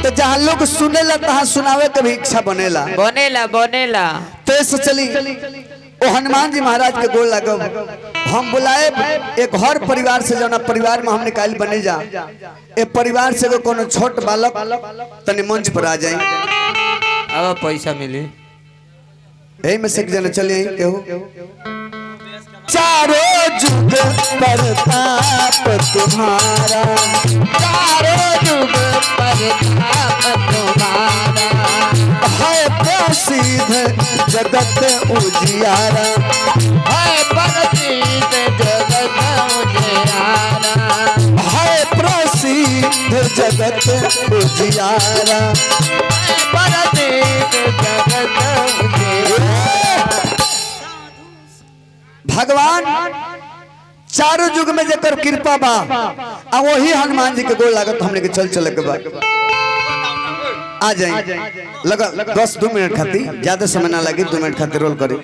तो जहाँ लोग सुनेला तहाँ सुनावे के भी इच्छा बनेला बनेला बनेला। तेज चली ओ हनुमान जी महाराज के गोल लगो हम बुलाए एक हर परिवार से जो परिवार में हम निकाल बने जा ए परिवार से कोनो छोट बालक तने मंच पर आ जाए अब पैसा मिली यही में से एक जना चलिए केहू चारों जुग प्रताप तुम्हारा चारों युग प्रताप तुम्हारा है प्रसिद्ध जगत उजियारा है प्रसिद्ध जगत उजियारा है प्रसिद्ध जगत उजियारा है प्रसिद्ध जगत उजियारा। भगवान चारों युग में जकर कृपा बा आ वही हनुमान जी के गोल लागत हमने के चल चल के बा आ जाए लगा 10-2 मिनट खातिर ज्यादा समय ना लगे 2 मिनट खातिर रोल करे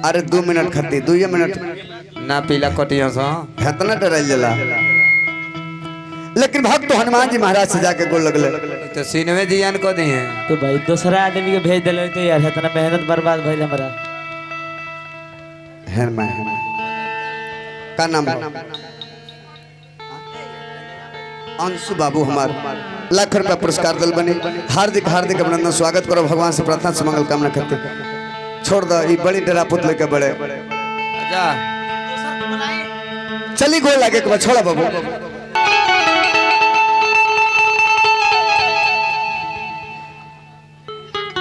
अरे 2 मिनट खातिर 2 मिनट ना पीला कटिया सा इतना डरल जला लेकिन भक्त तो हनुमान जी महाराज से जाके गोल लगले तो सीनवे जियान को दी है तो भाई दूसरा आदमी के भेज दिले तो यार इतना मेहनत बर्बाद भइल हमरा। का नाम अंशु बाबू हमार लाख रुपया पुरस्कार दल बने हार्दिक हार्दिक अभिनंदन स्वागत करो भगवान से प्रार्थना से मंगल कामना करते छोड़ दो ये बड़ी डेरा पुत लेके बड़े अच्छा चली गोल लागे के बाद छोड़ा बाबू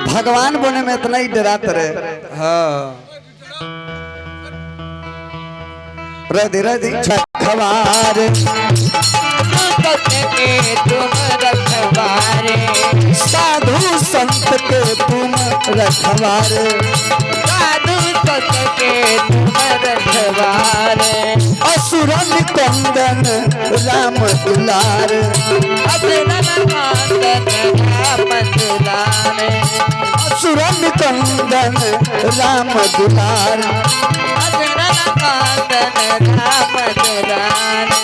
भगवान बने में इतना ही डराते रहे हाँ रधि खबार तुम रखवारे साधु संत के तुम रखवारे साधु संत के तुम रखवारे असुरन कंदन राम दुलार असुरन कंदन राम दुलारे असुरन कंदन राम दुलार असुरन कंदन राम दुलारे।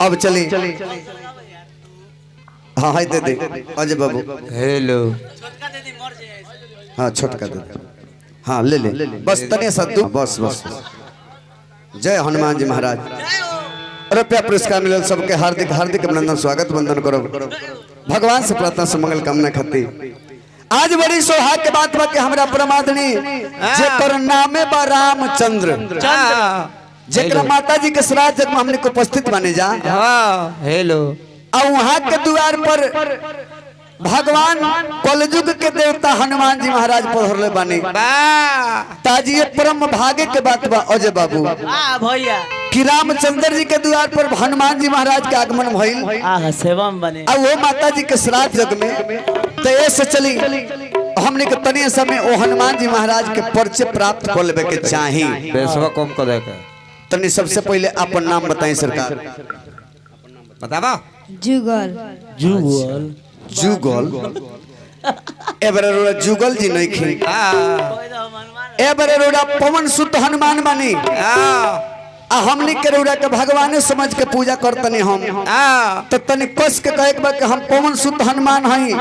अब चली हाँ हाय दे दे अजय बाबू हेलो हाँ छोटका दे हाँ ले ले बस तने सद्दू बस बस जय हनुमान जी महाराज रुपया पुरस्कार मिलल सबके हार्दिक हार्दिक अभिनंदन स्वागत वंदन करो भगवान से प्रार्थना से मंगल कामना खातिर आज बड़ी सौभाग्य के बात बा कि हमरा परमादनी जेकर नामे बा रामचंद्र जेकरा माता जी के श्राद्ध जग में हमने को उपस्थित माने जा हाँ हेलो और वहां के द्वार पर भगवान कलयुग के देवता हनुमान जी महाराज पढ़ले बानी ताजी ये परम भाग्य के बात बा अजय बाबू भैया कि रामचंद्र जी के द्वार पर हनुमान जी महाराज के आगमन भइल आहा सेवा में बने और वो माता जी के श्राद्ध जग में तो ऐसे चली हमने के तनिए समय वो हनुमान जी महाराज के परिचय प्राप्त कर लेवे के चाही पैसा कम कर देगा तनी सबसे पहले अपन नाम बताएं सरकार बतावा जुगल जुगल जुगल एबरे रोड़ा जुगल जी नहीं खी एबरे रोड़ा पवन सुत हनुमान बानी आ हमनी के रोड़ा के भगवाने समझ के पूजा करतनी हम तो तनी कस के कहे के हम पवन सुत हनुमान हई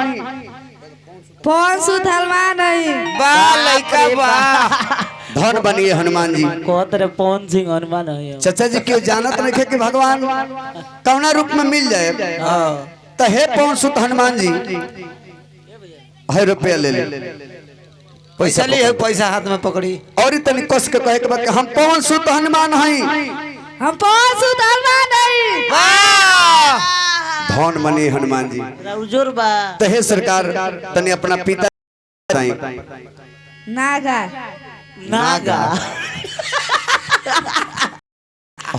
पवन सुत हनुमान नहीं बा लइका बा धन बनिए हनुमान जी कहत रे पवन सिंह हनुमान है चाचा जी क्यों जानत नहीं कि भगवान कौना रूप में मिल जाए तो हे पवन सुत हनुमान जी है रुपया ले ले पैसा चली है पैसा हाथ में पकड़ी और तनी कस के कहे के हम पवन सुत हनुमान हई हम पवन सुत हनुमान नहीं धन बनिए हनुमान जी उजोर बा तो हे सरकार तनी अपना पिता नागा नागा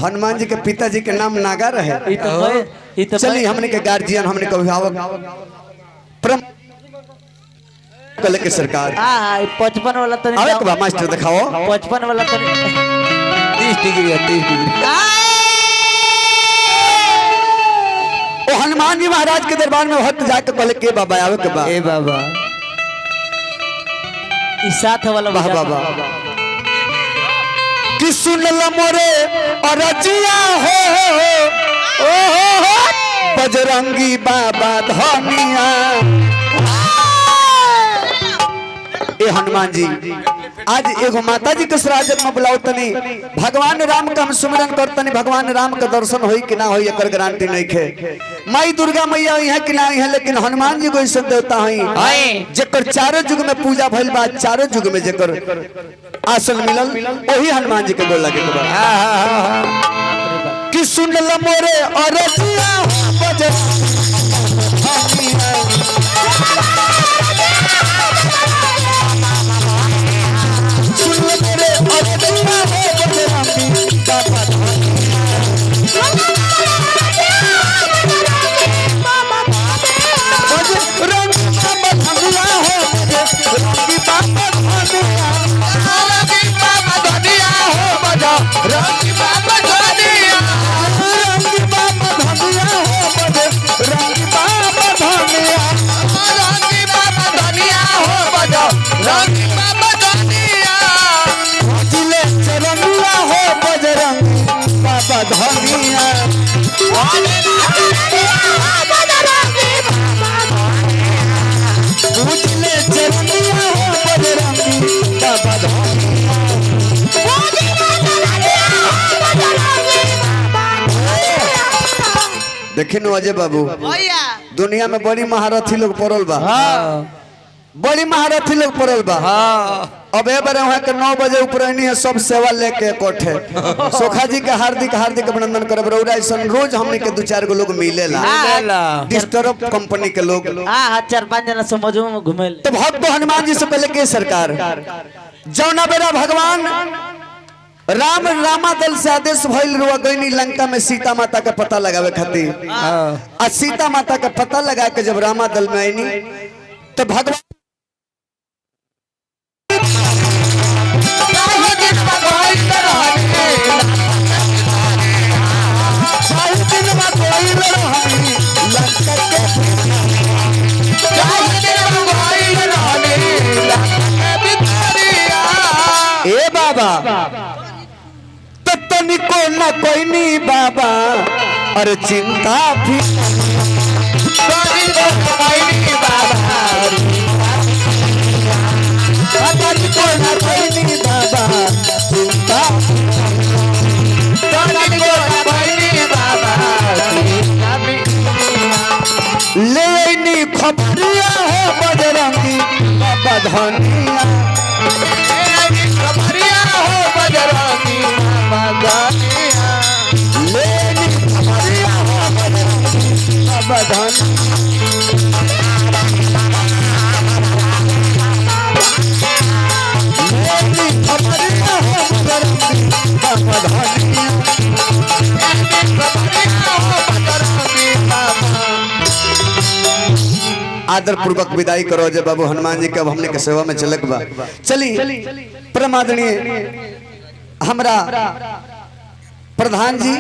हनुमान जी के पिताजी के नाम नागा रहे ई तो चलिए हमने के गार्जियन हमने के अभिभावक परम कल के सरकार 55 वाला तो आवे के बा मास्टर दिखाओ 55 वाला तो 30 डिग्री है 30 डिग्री ओ हनुमान जी महाराज के दरबार में भक्त जाके कहले के बाबा आवे के बा ए बाबा ई साथ वाला वाह बाबा कि सुन ल मोरे अरजिया हो बजरंगी बाबा धनिया। ए हनुमान जी आज एगो माता जी के श्राद्ध में बुलाओ तनी भगवान राम का हम सुमिरन करतनी भगवान राम का दर्शन होई कि ना होई एकर गारंटी नहीं खे। माई दुर्गा मैया यहाँ कि ना है लेकिन हनुमान जी को ऐसा देवता हई जेकर चारों युग में पूजा भइल बा चारों युग में जेकर आसन मिलल वही हनुमान जी के गोर लगे कि सुन ल मोरे अरजिया देखिन अजय बाबू दुनिया में बड़ी महारथी लोग पड़ल बा बड़ी महारथी लोग पड़ल बा अब ए बार वहाँ के 9 बजे उपरनी है सब सेवा लेके कोठे सोखा जी के हार्दिक हार्दिक अभिनंदन करे बरौरा ऐसा रोज हमने के 2-4 गो लोग मिलेला डिस्टर्ब कंपनी के लोग 4-5 जना समझो में घुमे तो भक्त हनुमान जी से पहले के सरकार जौना बेरा भगवान राम रामा दल से आदेश भइल रुआ गईनी लंका में सीता माता का पता लगावे खातिर आ सीता माता का पता लगा के जब रामा दल में आईनी तो भगवान ए बाबा तनिको न कोई नहीं बाबा और चिंता भी तनिको न कोई नहीं बाबा चिंता ले खबरिया हो बजरंगी बाबा धनिया आदर पूर्वक विदाई करो जब बाबू हनुमान जी के अब हमने के सेवा में चलक बा चली परमादरणीय हमरा प्रधान जी